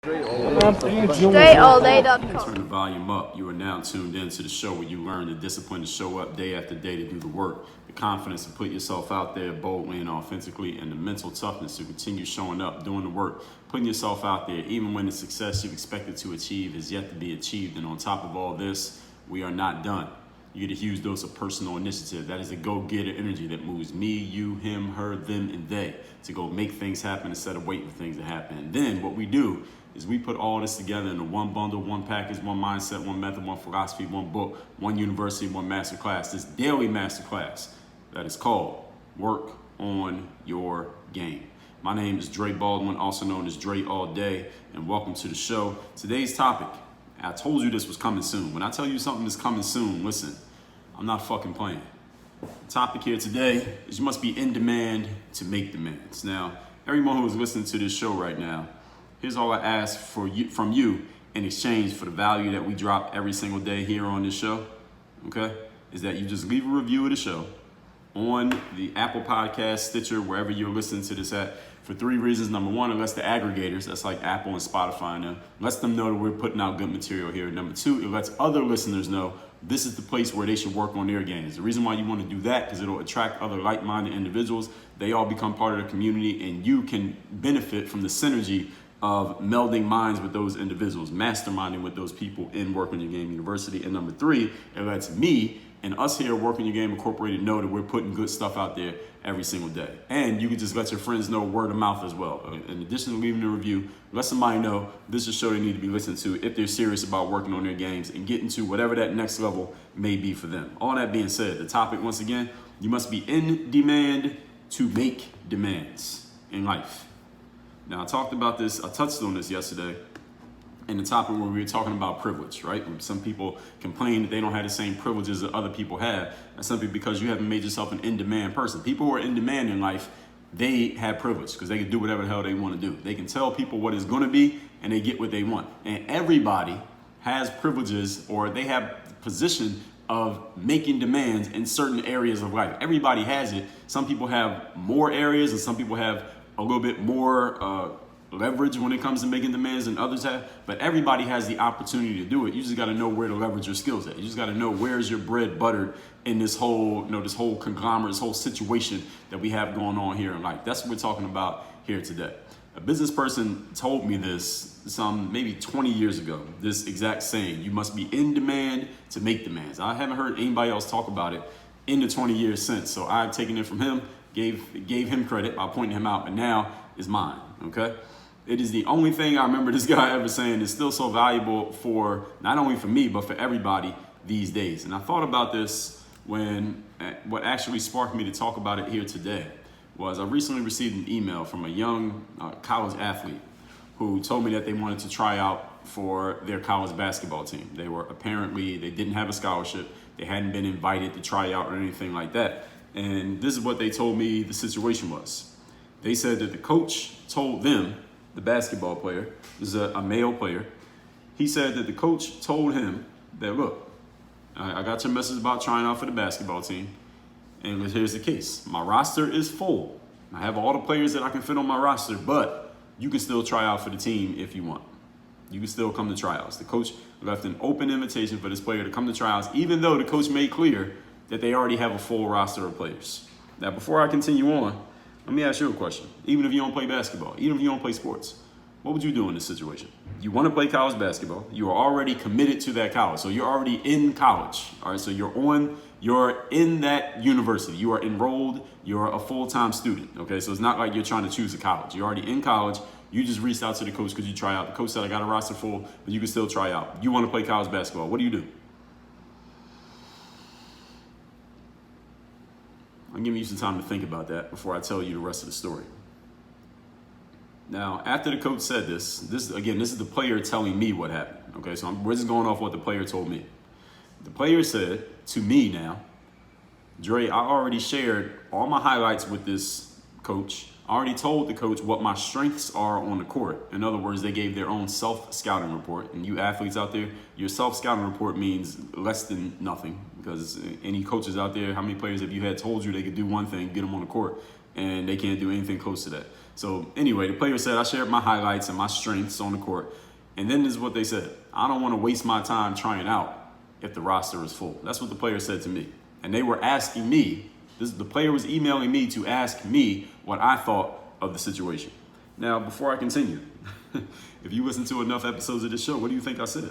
DreAllDay.com. Turn the volume up. You are now tuned into the show where you learn the discipline to show up day after day to do the work, the confidence to put yourself out there boldly and authentically, and the mental toughness to continue showing up, doing the work, putting yourself out there, even when the success you've expected to achieve is yet to be achieved. And on top of all this, we are not done. You get a huge dose of personal initiative. That is the go-getter energy that moves me, you, him, her, them, and they to go make things happen instead of waiting for things to happen. And then what we do is we put all this together in one bundle, one package, one mindset, one method, one philosophy, one book, one university, one master class. This daily master class that is called Work on Your Game. My name is Dre Baldwin, also known as Dre All Day, and welcome to the show. Today's topic, I told you this was coming soon. When I tell you something is coming soon, listen, I'm not fucking playing. The topic here today is you must be in demand to make demands. Now, everyone who is listening to this show right now, here's all I ask from you in exchange for the value that we drop every single day here on this show, okay, is that you just leave a review of the show on the Apple Podcast, Stitcher, wherever you're listening to this at, for three reasons. Number one, it lets the aggregators, that's like Apple and Spotify now, lets them know that we're putting out good material here. Number two, it lets other listeners know this is the place where they should work on their games. The reason why you want to do that, because it'll attract other like-minded individuals. They all become part of the community, and you can benefit from the synergy of melding minds with those individuals, masterminding with those people in Work on Your Game University. And number three, it lets me and us here at Work on Your Game Incorporated know that we're putting good stuff out there every single day. And you can just let your friends know word of mouth as well. In addition to leaving a review, let somebody know this is a show they need to be listening to if they're serious about working on their games and getting to whatever that next level may be for them. All that being said, the topic, once again, you must be in demand to make demands in life. Now, I talked about this, I touched on this yesterday in the topic where we were talking about privilege, right? Some people complain that they don't have the same privileges that other people have. That's simply because you haven't made yourself an in-demand person. People who are in demand in life, they have privilege because they can do whatever the hell they want to do. They can tell people what it's going to be and they get what they want. And everybody has privileges, or they have the position of making demands in certain areas of life. Everybody has it. Some people have more areas and some people have a little bit more leverage when it comes to making demands than others have, but everybody has the opportunity to do it. You just got to know where to leverage your skills at. You just got to know where's your bread buttered in this whole, this whole conglomerate, this whole situation that we have going on here in life. That's what we're talking about here today. A business person told me this some maybe 20 years ago, this exact saying, you must be in demand to make demands. I haven't heard anybody else talk about it in the 20 years since, so I've taken it from him, gave him credit by pointing him out, but now is mine, okay? It is the only thing I remember this guy ever saying is still so valuable for, not only for me, but for everybody these days. And I thought about this when, what actually sparked me to talk about it here today was I recently received an email from a young college athlete who told me that they wanted to try out for their college basketball team. They didn't have a scholarship. They hadn't been invited to try out or anything like that. And this is what they told me the situation was. They said that the coach told them, the basketball player, this is a male player, he said that the coach told him that, look, I got your message about trying out for the basketball team, and here's the case. My roster is full. I have all the players that I can fit on my roster, but you can still try out for the team if you want. You can still come to tryouts. The coach left an open invitation for this player to come to tryouts, even though the coach made clear that they already have a full roster of players. Now, before I continue on, let me ask you a question. Even if you don't play basketball, even if you don't play sports, what would you do in this situation? You want to play college basketball. You are already committed to that college. So you're already in college. All right. So you're in that university. You are enrolled. You're a full-time student. Okay. So it's not like you're trying to choose a college. You're already in college. You just reached out to the coach because you try out. The coach said, I got a roster full, but you can still try out. You want to play college basketball. What do? I'm giving you some time to think about that before I tell you the rest of the story. Now, after the coach said this is the player telling me what happened. Okay, so we're just going off what the player told me. The player said to me now, Dre, I already shared all my highlights with this coach. I already told the coach what my strengths are on the court. In other words, they gave their own self-scouting report. And you athletes out there, your self-scouting report means less than nothing. Because any coaches out there, how many players have you had told you they could do one thing, get them on the court, and they can't do anything close to that. So anyway, the player said, I shared my highlights and my strengths on the court. And then this is what they said. I don't want to waste my time trying out if the roster is full. That's what the player said to me. And they were asking me, the player was emailing me to ask me what I thought of the situation. Now, before I continue, if you listen to enough episodes of this show, what do you think I said?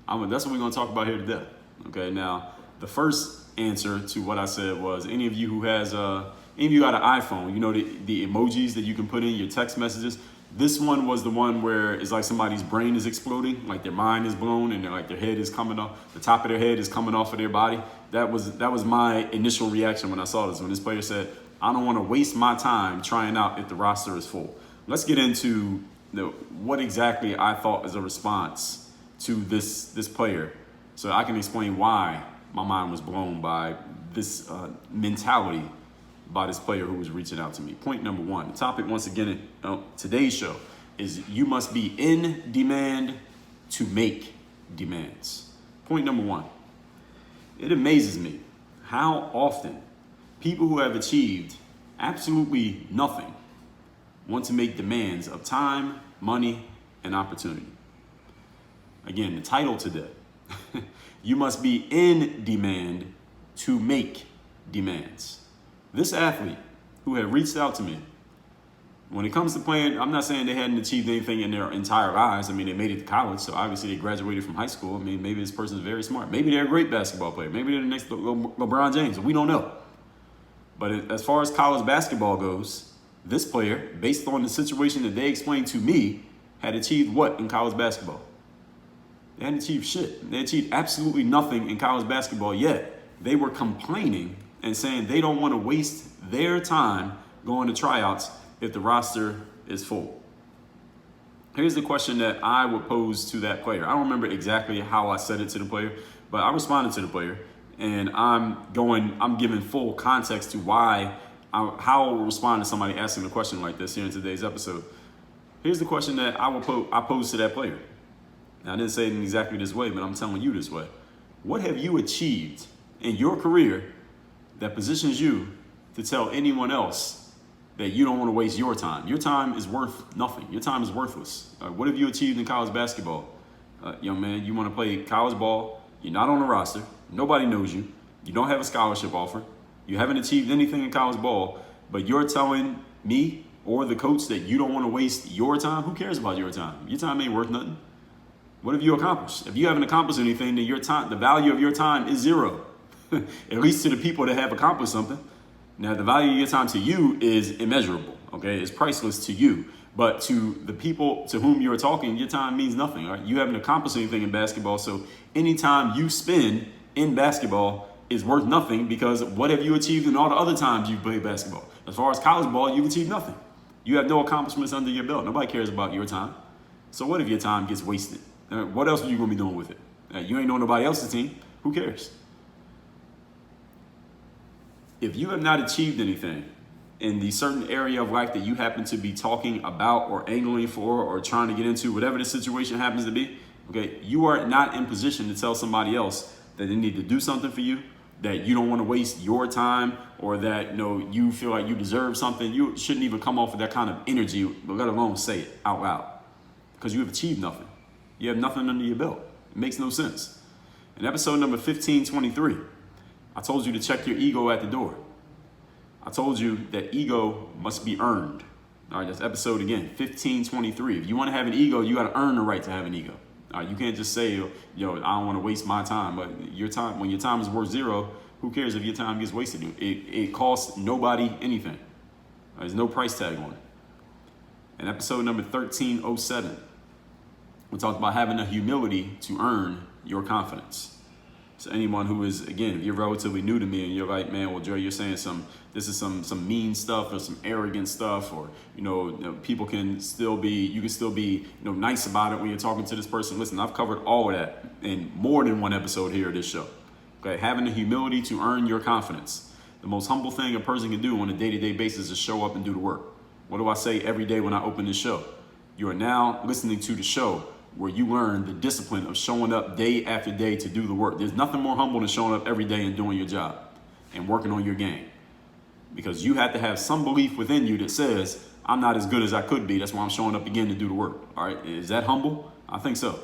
That's what we're going to talk about here today. Okay, now, the first answer to what I said was, any of you who has, any of you got an iPhone, you know the emojis that you can put in your text messages? This one was the one where it's like somebody's brain is exploding, like their mind is blown and their head is coming off, the top of their head is coming off of their body. That was my initial reaction when I saw this, when this player said, I don't want to waste my time trying out if the roster is full. Let's get into what exactly I thought is a response to this player, so I can explain why my mind was blown by this mentality by this player who was reaching out to me. Point number one, the topic once again today's show is you must be in demand to make demands. Point number one, it amazes me how often people who have achieved absolutely nothing want to make demands of time, money, and opportunity. Again, the title today, you must be in demand to make demands. This athlete who had reached out to me, when it comes to playing, I'm not saying they hadn't achieved anything in their entire lives. I mean, they made it to college, so obviously they graduated from high school. I mean, maybe this person's very smart. Maybe they're a great basketball player. Maybe they're the next LeBron James. We don't know. But as far as college basketball goes, this player, based on the situation that they explained to me, had achieved what in college basketball? They hadn't achieved shit. They achieved absolutely nothing in college basketball yet. They were complaining and saying they don't want to waste their time going to tryouts if the roster is full. Here's the question that I would pose to that player. I don't remember exactly how I said it to the player, but I responded to the player, and I'm giving full context to how I would respond to somebody asking a question like this here in today's episode. Here's the question that I posed to that player. Now, I didn't say it in exactly this way, but I'm telling you this way. What have you achieved in your career that positions you to tell anyone else that you don't want to waste your time? Your time is worth nothing. Your time is worthless. What have you achieved in college basketball? Young man, you want to play college ball. You're not on the roster. Nobody knows you. You don't have a scholarship offer. You haven't achieved anything in college ball, but you're telling me or the coach that you don't want to waste your time? Who cares about your time? Your time ain't worth nothing. What have you accomplished? If you haven't accomplished anything, then your time, the value of your time is zero. At least to the people that have accomplished something. Now, the value of your time to you is immeasurable, okay? It's priceless to you. But to the people to whom you're talking, your time means nothing, right? You haven't accomplished anything in basketball, so any time you spend in basketball is worth nothing, because what have you achieved in all the other times you've played basketball? As far as college ball, you've achieved nothing. You have no accomplishments under your belt. Nobody cares about your time. So what if your time gets wasted? What else are you going to be doing with it? You ain't on nobody else's team. Who cares? If you have not achieved anything in the certain area of life that you happen to be talking about or angling for or trying to get into, whatever the situation happens to be, okay, you are not in position to tell somebody else that they need to do something for you, that you don't want to waste your time, or that you feel like you deserve something. You shouldn't even come off with that kind of energy, let alone say it out loud, because you have achieved nothing. You have nothing under your belt. It makes no sense. In episode number 1523, I told you to check your ego at the door. I told you that ego must be earned. All right, that's episode again, 1523. If you want to have an ego, you got to earn the right to have an ego. All right, you can't just say, I don't want to waste my time. But your time, when your time is worth zero, who cares if your time gets wasted? It costs nobody anything. There's no price tag on it. In episode number 1307, we talked about having the humility to earn your confidence. So anyone who is, again, if you're relatively new to me and you're like, man, well, Dre, you're saying this is some mean stuff or some arrogant stuff, or, people can still be, you can still be, nice about it when you're talking to this person. Listen, I've covered all of that in more than one episode here of this show. Okay, having the humility to earn your confidence. The most humble thing a person can do on a day-to-day basis is show up and do the work. What do I say every day when I open this show? You are now listening to the show where you learn the discipline of showing up day after day to do the work. There's nothing more humble than showing up every day and doing your job and working on your game. because you have to have some belief within you that says, I'm not as good as I could be. That's why I'm showing up again to do the work. All right. Is that humble? I think so.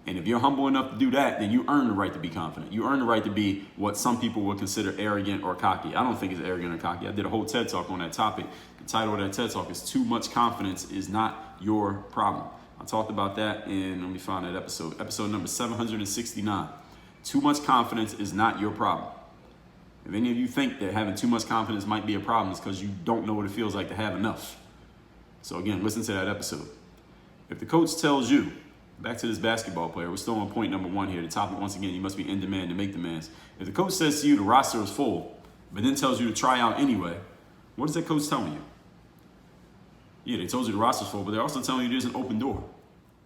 And if you're humble enough to do that, then you earn the right to be confident. You earn the right to be what some people would consider arrogant or cocky. I don't think it's arrogant or cocky. I did a whole TED Talk on that topic. The title of that TED Talk is Too Much Confidence Is Not Your Problem. I talked about that in, let me find that episode number 769. Too much confidence is not your problem. If any of you think that having too much confidence might be a problem, it's because you don't know what it feels like to have enough. So again, listen to that episode. If the coach tells you, back to this basketball player, we're still on point number 1 here. The topic, once again, you must be in demand to make demands. If the coach says to you the roster is full, but then tells you to try out anyway, what is that coach telling you? Yeah, they told you the roster's full, but they're also telling you there's an open door.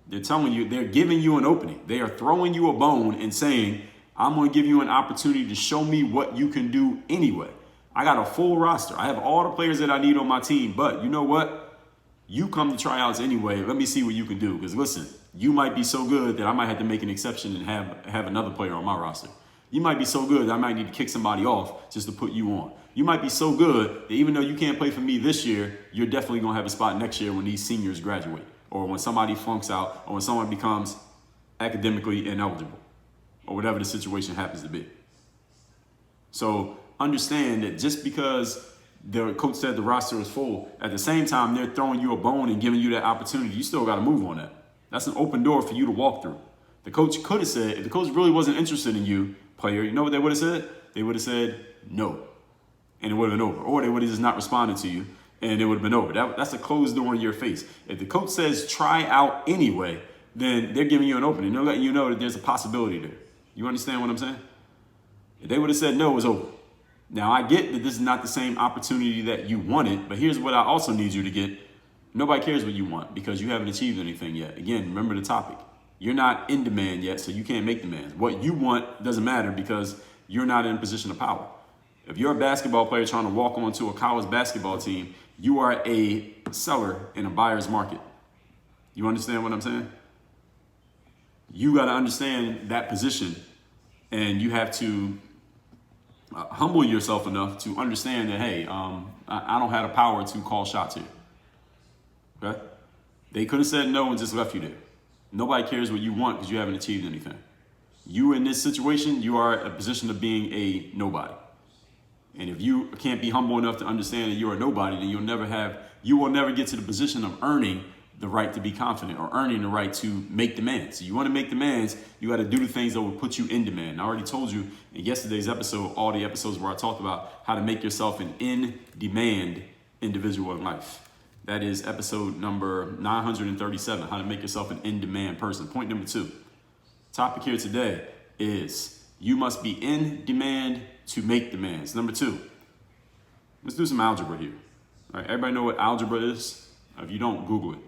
They're telling you, they're giving you an opening. They are throwing you a bone and saying, I'm going to give you an opportunity to show me what you can do anyway. I got a full roster. I have all the players that I need on my team, but you know what? You come to tryouts anyway. Let me see what you can do. Because listen, you might be so good that I might have to make an exception and have another player on my roster. You might be so good that I might need to kick somebody off just to put you on. You might be so good that even though you can't play for me this year, you're definitely going to have a spot next year when these seniors graduate, or when somebody flunks out, or when someone becomes academically ineligible, or whatever the situation happens to be. So understand that just because the coach said the roster is full, at the same time, they're throwing you a bone and giving you that opportunity. You still got to move on that. That's an open door for you to walk through. The coach could have said, if the coach really wasn't interested in you, player, you know what they would have said? They would have said no, and it would have been over. Or they would have just not responded to you, and it would have been over. That's a closed door in your face. If the coach says try out anyway, then they're giving you an opening. They're letting you know that there's a possibility there. You understand what I'm saying? If they would have said no, it was over. Now, I get that this is not the same opportunity that you wanted, but here's what I also need you to get. Nobody cares what you want because you haven't achieved anything yet. Again, remember the topic. You're not in demand yet, so you can't make demands. What you want doesn't matter because you're not in a position of power. If you're a basketball player trying to walk onto a college basketball team, you are a seller in a buyer's market. You understand what I'm saying? You got to understand that position, and you have to humble yourself enough to understand that, hey, I don't have the power to call shots here. Okay? They could have said no and just left you there. Nobody cares what you want because you haven't achieved anything. You in this situation, you are in a position of being a nobody. And if you can't be humble enough to understand that you're a nobody, then you will never get to the position of earning the right to be confident or earning the right to make demands. So you want to make demands, you got to do the things that will put you in demand. And I already told you in yesterday's episode, all the episodes where I talked about how to make yourself an in-demand individual in life. That is episode number 937, how to make yourself an in-demand person. Point number 2. Topic here today is you must be in demand to make demands. Number 2, let's do some algebra here. All right, everybody know what algebra is? If you don't, Google it.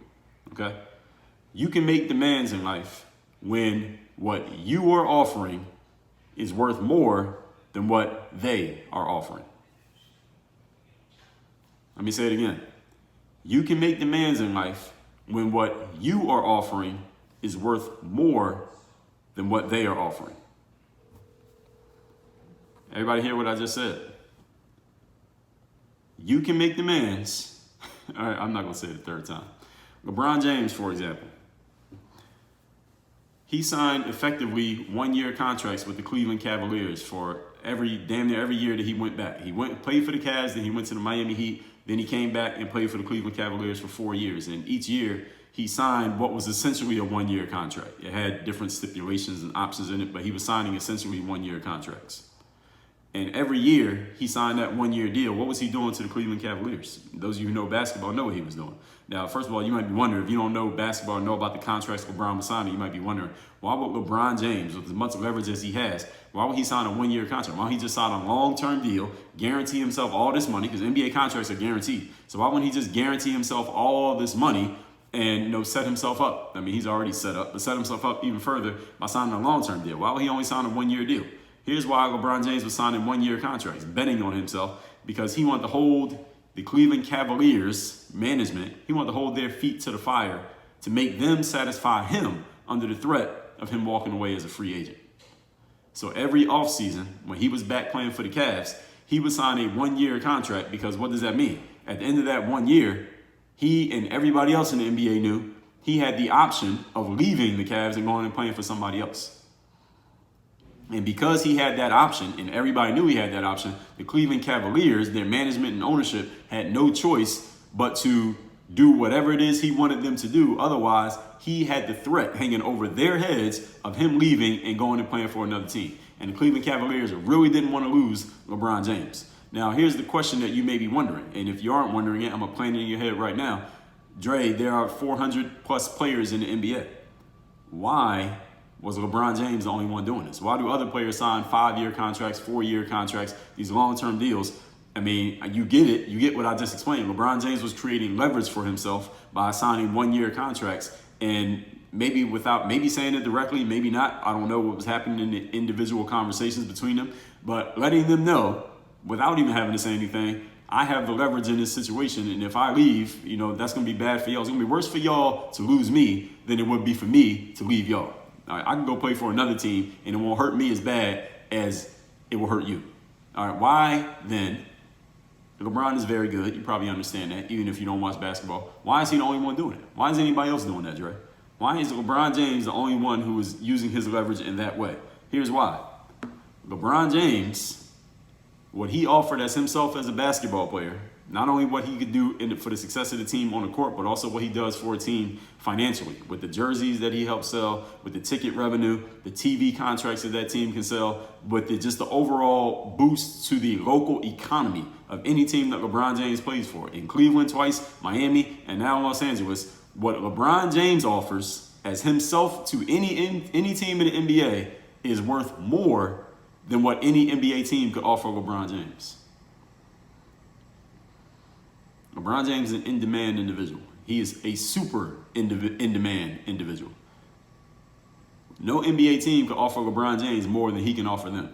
Okay? You can make demands in life when what you are offering is worth more than what they are offering. Let me say it again. You can make demands in life when what you are offering is worth more than what they are offering. Everybody hear what I just said? You can make demands. All right, I'm not going to say it a third time. LeBron James, for example. He signed effectively 1-year contracts with the Cleveland Cavaliers for damn near every year that he went back. He went and played for the Cavs, then he went to the Miami Heat, then he came back and played for the Cleveland Cavaliers for 4 years. And each year he signed what was essentially a 1-year contract. It had different stipulations and options in it, but he was signing essentially 1-year contracts. And every year he signed that 1-year deal. What was he doing to the Cleveland Cavaliers? Those of you who know basketball know what he was doing. Now, first of all, you might be wondering, if you don't know basketball or know about the contracts LeBron was signing, you might be wondering, why would LeBron James, with as much leverage as he has, why would he sign a 1-year contract? Why don't he just sign a long-term deal, guarantee himself all this money, because NBA contracts are guaranteed. So why wouldn't he just guarantee himself all this money and set himself up? I mean, he's already set up, but set himself up even further by signing a long-term deal. Why would he only sign a 1-year deal? Here's why LeBron James was signing 1-year contracts, betting on himself, because he wanted to hold the Cleveland Cavaliers management, he wanted to hold their feet to the fire to make them satisfy him under the threat of him walking away as a free agent. So every offseason, when he was back playing for the Cavs, he would sign a 1-year contract, because what does that mean? At the end of that 1 year, he and everybody else in the NBA knew he had the option of leaving the Cavs and going and playing for somebody else. And because he had that option, and everybody knew he had that option, the Cleveland Cavaliers, their management and ownership, had no choice but to do whatever it is he wanted them to do. Otherwise, he had the threat hanging over their heads of him leaving and going and playing for another team. And the Cleveland Cavaliers really didn't want to lose LeBron James. Now, here's the question that you may be wondering. And if you aren't wondering it, I'm going to plant it in your head right now. Dre, there are 400 plus players in the NBA. Why was LeBron James the only one doing this? Why do other players sign 5-year contracts, 4-year contracts, these long-term deals? I mean, you get it. You get what I just explained. LeBron James was creating leverage for himself by signing 1-year contracts, and maybe without saying it directly, maybe not. I don't know what was happening in the individual conversations between them, but letting them know without even having to say anything, I have the leverage in this situation, and if I leave, that's going to be bad for y'all. It's going to be worse for y'all to lose me than it would be for me to leave y'all. All right, I can go play for another team, and it won't hurt me as bad as it will hurt you. All right, why then? LeBron is very good. You probably understand that, even if you don't watch basketball. Why is he the only one doing it? Why is anybody else doing that, Dre? Why is LeBron James the only one who is using his leverage in that way? Here's why. LeBron James, what he offered as himself as a basketball player, not only what he could do for the success of the team on the court, but also what he does for a team financially, with the jerseys that he helps sell, with the ticket revenue, the TV contracts that that team can sell, with just the overall boost to the local economy of any team that LeBron James plays for. In Cleveland twice, Miami, and now Los Angeles, what LeBron James offers as himself to any team in the NBA is worth more than what any NBA team could offer LeBron James. LeBron James is an in-demand individual. He is a super in-demand individual. No NBA team can offer LeBron James more than he can offer them.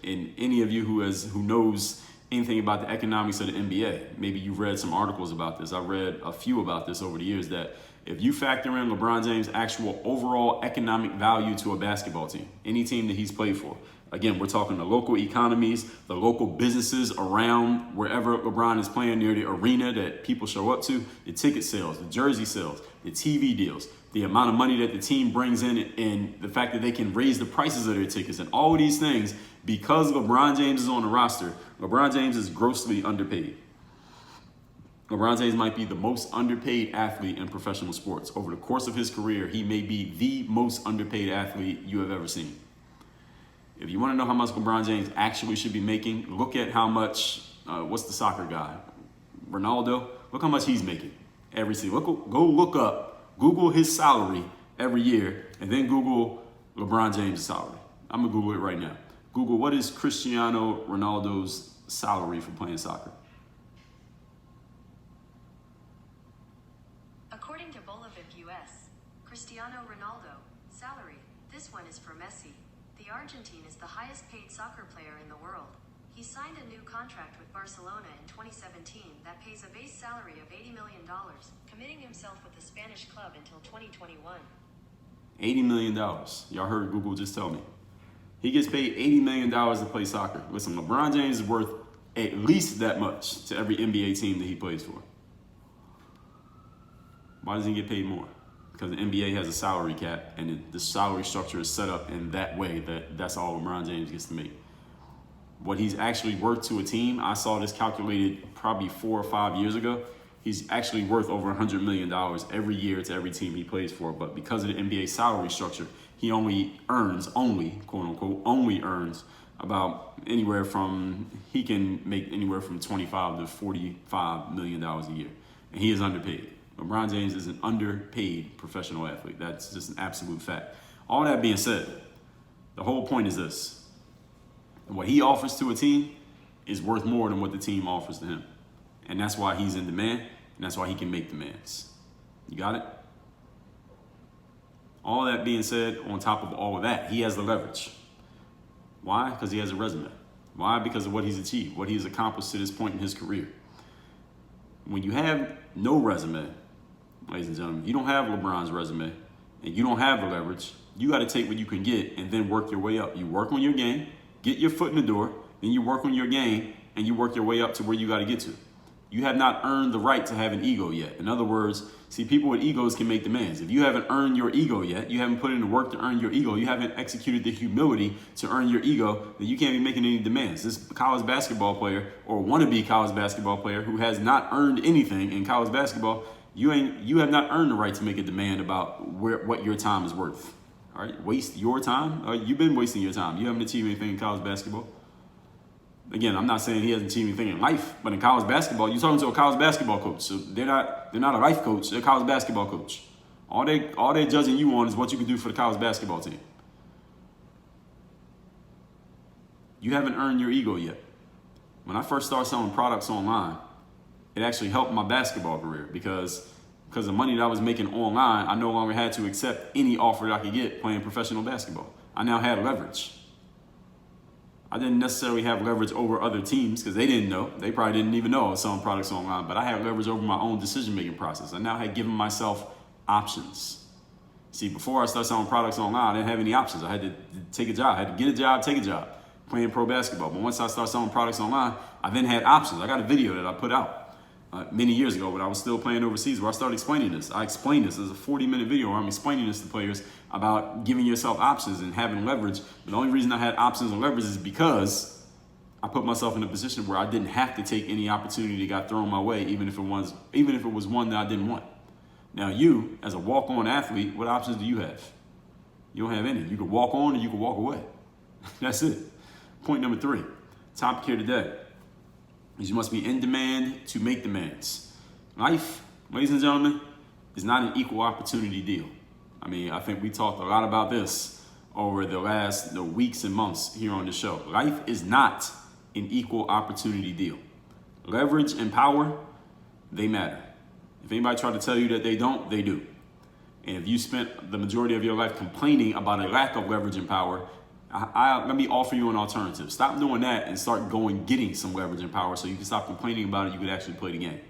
And any of you who knows anything about the economics of the NBA, maybe you've read some articles about this. I've read a few about this over the years, that if you factor in LeBron James' actual overall economic value to a basketball team, any team that he's played for, again, we're talking the local economies, the local businesses around wherever LeBron is playing, near the arena that people show up to, the ticket sales, the jersey sales, the TV deals, the amount of money that the team brings in, and the fact that they can raise the prices of their tickets, and all of these things, because LeBron James is on the roster, LeBron James is grossly underpaid. LeBron James might be the most underpaid athlete in professional sports. Over the course of his career, he may be the most underpaid athlete you have ever seen. If you want to know how much LeBron James actually should be making, look at how much, what's the soccer guy? Ronaldo? Look how much he's making every season. Google his salary every year, and then Google LeBron James' salary. I'm going to Google it right now. Google, what is Cristiano Ronaldo's salary for playing soccer? According to Bolivip US, Cristiano Ronaldo, salary, this one is for Messi. The Argentine is the highest paid soccer player in the world. He signed a new contract with Barcelona in 2017 that pays a base salary of $80 million, committing himself with the Spanish club until 2021. $80 million. Y'all heard Google just tell me. He gets paid $80 million to play soccer. Listen, LeBron James is worth at least that much to every NBA team that he plays for. Why doesn't he get paid more? Because the NBA has a salary cap, and the salary structure is set up in that way that that's all LeBron James gets to make. What he's actually worth to a team, I saw this calculated probably 4 or 5 years ago. He's actually worth over $100 million every year to every team he plays for. But because of the NBA salary structure, he quote unquote, only earns about he can make anywhere from $25 to $45 million a year. And he is underpaid. LeBron James is an underpaid professional athlete. That's just an absolute fact. All that being said, the whole point is this. What he offers to a team is worth more than what the team offers to him. And that's why he's in demand, and that's why he can make demands. You got it? All that being said, on top of all of that, he has the leverage. Why? Because he has a resume. Why? Because of what he's achieved, what he's accomplished to this point in his career. When you have no resume, ladies and gentlemen, you don't have LeBron's resume, and you don't have the leverage, you got to take what you can get and then work your way up. You work on your game, get your foot in the door, Then you work on your game and you work your way up to where you got to get to. You have not earned the right to have an ego yet. In other words, see, people with egos can make demands. If you haven't earned your ego yet, you haven't put in the work to earn your ego, you haven't executed the humility to earn your ego, then you can't be making any demands. This college basketball player or wannabe college basketball player who has not earned anything in college basketball, you have not earned the right to make a demand about what your time is worth. All right, waste your time. You've been wasting your time. You haven't achieved anything in college basketball. Again, I'm not saying he hasn't achieved anything in life, but in college basketball, you're talking to a college basketball coach. So they're not a life coach, they're a college basketball coach. All they're judging you on is what you can do for the college basketball team. You haven't earned your ego yet. When I first started selling products online, it actually helped my basketball career because the money that I was making online, I no longer had to accept any offer that I could get playing professional basketball. I now had leverage. I didn't necessarily have leverage over other teams because they didn't know. They probably didn't even know I was selling products online, but I had leverage over my own decision-making process. I now had given myself options. See, before I started selling products online, I didn't have any options. I had to take a job. I had to get a job, take a job, playing pro basketball. But once I started selling products online, I then had options. I got a video that I put out many years ago when I was still playing overseas where I started explaining this. I explained this as a 40-minute video where I'm explaining this to players about giving yourself options and having leverage. But the only reason I had options and leverage is because I put myself in a position where I didn't have to take any opportunity that got thrown my way, even if it was one that I didn't want. Now you, as a walk-on athlete, what options do you have? You don't have any. You can walk on or you can walk away. That's it. Point number 3, topic here today, is you must be in demand to make demands. Life, ladies and gentlemen, is not an equal opportunity deal. I mean, I think we talked a lot about this over the last weeks and months here on the show. Life is not an equal opportunity deal. Leverage and power, they matter. If anybody tried to tell you that they don't, they do. And if you spent the majority of your life complaining about a lack of leverage and power, let me offer you an alternative. Stop doing that and start getting some leverage and power so you can stop complaining about it. You can actually play the game.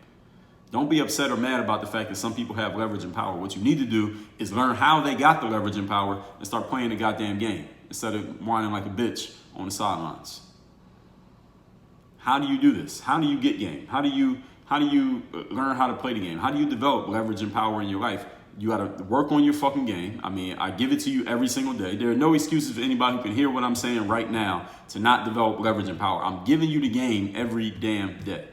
Don't be upset or mad about the fact that some people have leverage and power. What you need to do is learn how they got the leverage and power and start playing the goddamn game instead of whining like a bitch on the sidelines. How do you do this? How do you get game? How do you learn how to play the game? How do you develop leverage and power in your life? You got to work on your fucking game. I mean, I give it to you every single day. There are no excuses for anybody who can hear what I'm saying right now to not develop leverage and power. I'm giving you the game every damn day.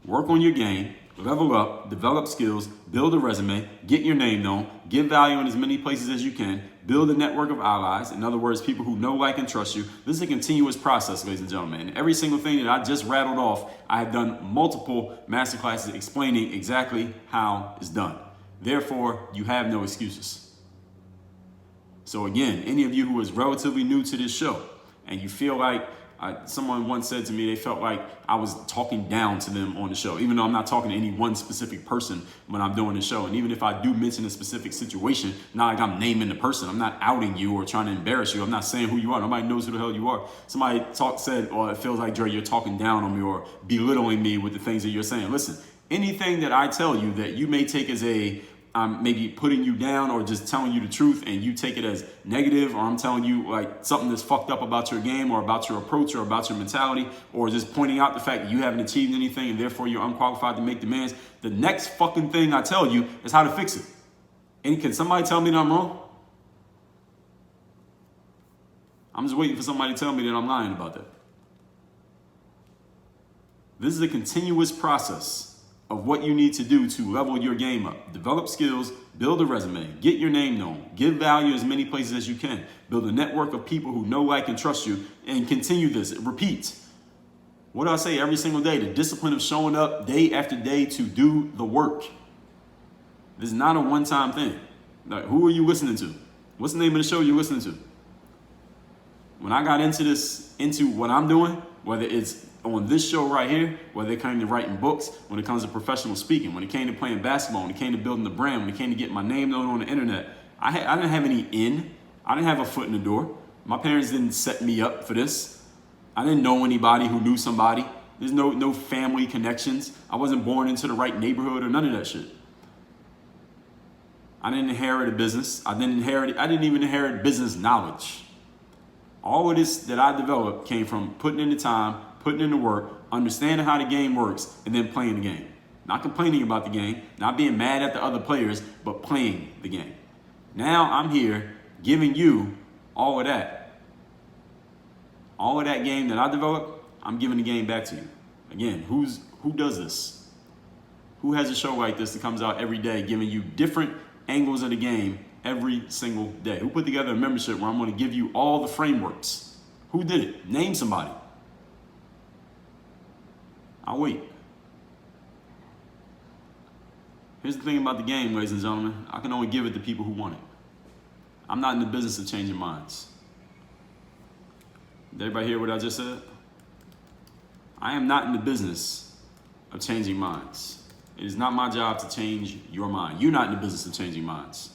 Work on your game, level up, develop skills, build a resume, get your name known, give value in as many places as you can, build a network of allies. In other words, people who know, like, and trust you. This is a continuous process, ladies and gentlemen. And every single thing that I just rattled off, I have done multiple masterclasses explaining exactly how it's done. Therefore, you have no excuses. So again, any of you who is relatively new to this show and you feel like someone once said to me they felt like I was talking down to them on the show, even though I'm not talking to any one specific person when I'm doing the show. And even if I do mention a specific situation, not like I'm naming the person. I'm not outing you or trying to embarrass you. I'm not saying who you are. Nobody knows who the hell you are. Somebody said, oh, it feels like, Dre, you're talking down on me or belittling me with the things that you're saying. Listen, anything that I tell you that you may take as I'm maybe putting you down or just telling you the truth and you take it as negative, or I'm telling you like something that's fucked up about your game or about your approach or about your mentality, or just pointing out the fact that you haven't achieved anything and therefore you're unqualified to make demands, the next fucking thing I tell you is how to fix it. And can somebody tell me that I'm wrong? I'm just waiting for somebody to tell me that I'm lying about that. This is a continuous process of what you need to do to level your game up. Develop skills, build a resume, get your name known, give value as many places as you can, build a network of people who know, like, and trust you, and continue this. Repeat. What do I say every single day? The discipline of showing up day after day to do the work. This is not a one-time thing. Like, who are you listening to? What's the name of the show you're listening to? When I got into what I'm doing, whether it's on this show right here, whether it came to writing books, when it comes to professional speaking, when it came to playing basketball, when it came to building the brand, when it came to getting my name known on the internet, I didn't have any I didn't have a foot in the door. My parents didn't set me up for this. I didn't know anybody who knew somebody. There's no family connections. I wasn't born into the right neighborhood or none of that shit. I didn't inherit a business. I didn't even inherit business knowledge. All of this that I developed came from putting in the time, putting in the work, understanding how the game works, and then playing the game. Not complaining about the game, not being mad at the other players, but playing the game. Now I'm here giving you all of that. All of that game that I developed, I'm giving the game back to you. Again, who does this? Who has a show like this that comes out every day giving you different angles of the game every single day? Who put together a membership where I'm going to give you all the frameworks? Who did it? Name somebody. I'll wait. Here's the thing about the game, ladies and gentlemen. I can only give it to people who want it. I'm not in the business of changing minds. Did everybody hear what I just said? I am not in the business of changing minds. It is not my job to change your mind. You're not in the business of changing minds.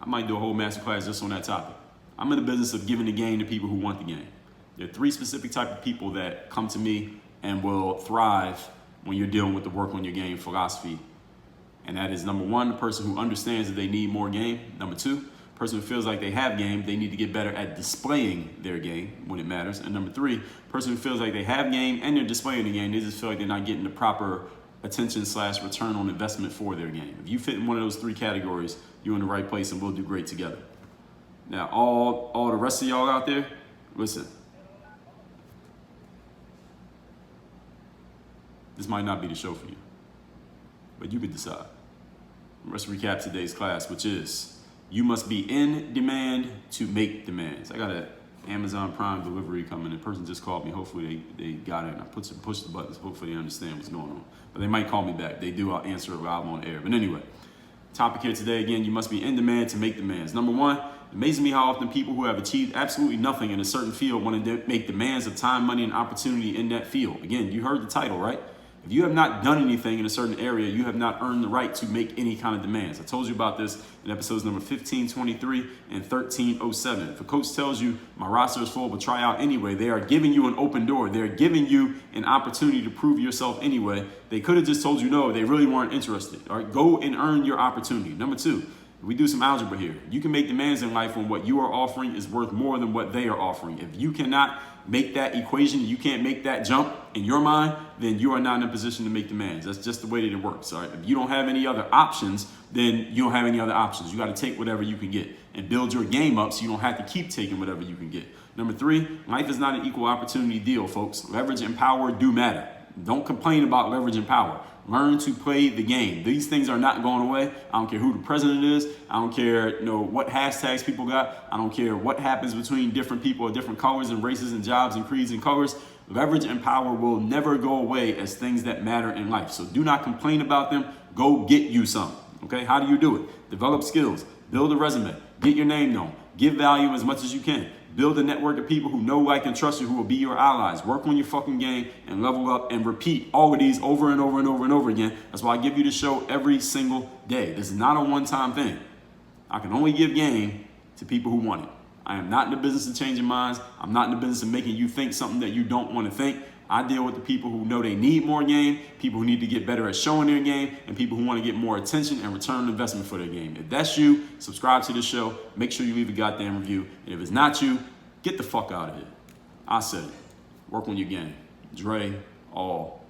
I might do a whole masterclass just on that topic. I'm in the business of giving the game to people who want the game. There are 3 specific types of people that come to me and will thrive when you're dealing with the work on your game philosophy. And that is, number 1, the person who understands that they need more game. Number 2, the person who feels like they have game, they need to get better at displaying their game when it matters. And number 3, the person who feels like they have game and they're displaying the game, they just feel like they're not getting the proper attention/return on investment for their game. If you fit in one of those 3 categories, you're in the right place and we'll do great together. Now, all the rest of y'all out there, listen. This might not be the show for you, but you can decide. Let's recap today's class, which is you must be in demand to make demands. I got an Amazon Prime delivery coming. The person just called me. Hopefully they got it and I push the buttons. Hopefully they understand what's going on. But they might call me back. They do, I'll answer it while I'm on air. But anyway, topic here today, again, you must be in demand to make demands. Number 1, it amazes me how often people who have achieved absolutely nothing in a certain field want to make demands of time, money, and opportunity in that field. Again, you heard the title, right? If you have not done anything in a certain area, you have not earned the right to make any kind of demands. I told you about this in episodes number 1523 and 1307. If a coach tells you my roster is full, but try out anyway, they are giving you an open door. They're giving you an opportunity to prove yourself anyway. They could have just told you no, they really weren't interested. All right, go and earn your opportunity. Number 2, we do some algebra here. You can make demands in life when what you are offering is worth more than what they are offering. If you cannot make that equation, you can't make that jump in your mind, then you are not in a position to make demands. That's just the way that it works. All right? If you don't have any other options, then you don't have any other options. You got to take whatever you can get and build your game up so you don't have to keep taking whatever you can get. Number 3, life is not an equal opportunity deal, folks. Leverage and power do matter. Don't complain about leverage and power. Learn to play the game. These things are not going away. I don't care who the president is. I don't care what hashtags people got. I don't care what happens between different people of different colors and races and jobs and creeds and colors. Leverage and power will never go away as things that matter in life. So do not complain about them. Go get you some. Okay? How do you do it? Develop skills. Build a resume. Get your name known. Give value as much as you can. Build a network of people who know, like, and trust you, who will be your allies. Work on your fucking game and level up and repeat all of these over and over and over and over again. That's why I give you the show every single day. This is not a one-time thing. I can only give game to people who want it. I am not in the business of changing minds. I'm not in the business of making you think something that you don't want to think. I deal with the people who know they need more game, people who need to get better at showing their game, and people who want to get more attention and return on investment for their game. If that's you, subscribe to the show. Make sure you leave a goddamn review. And if it's not you, get the fuck out of here. I said it. Work on your game. Dre, all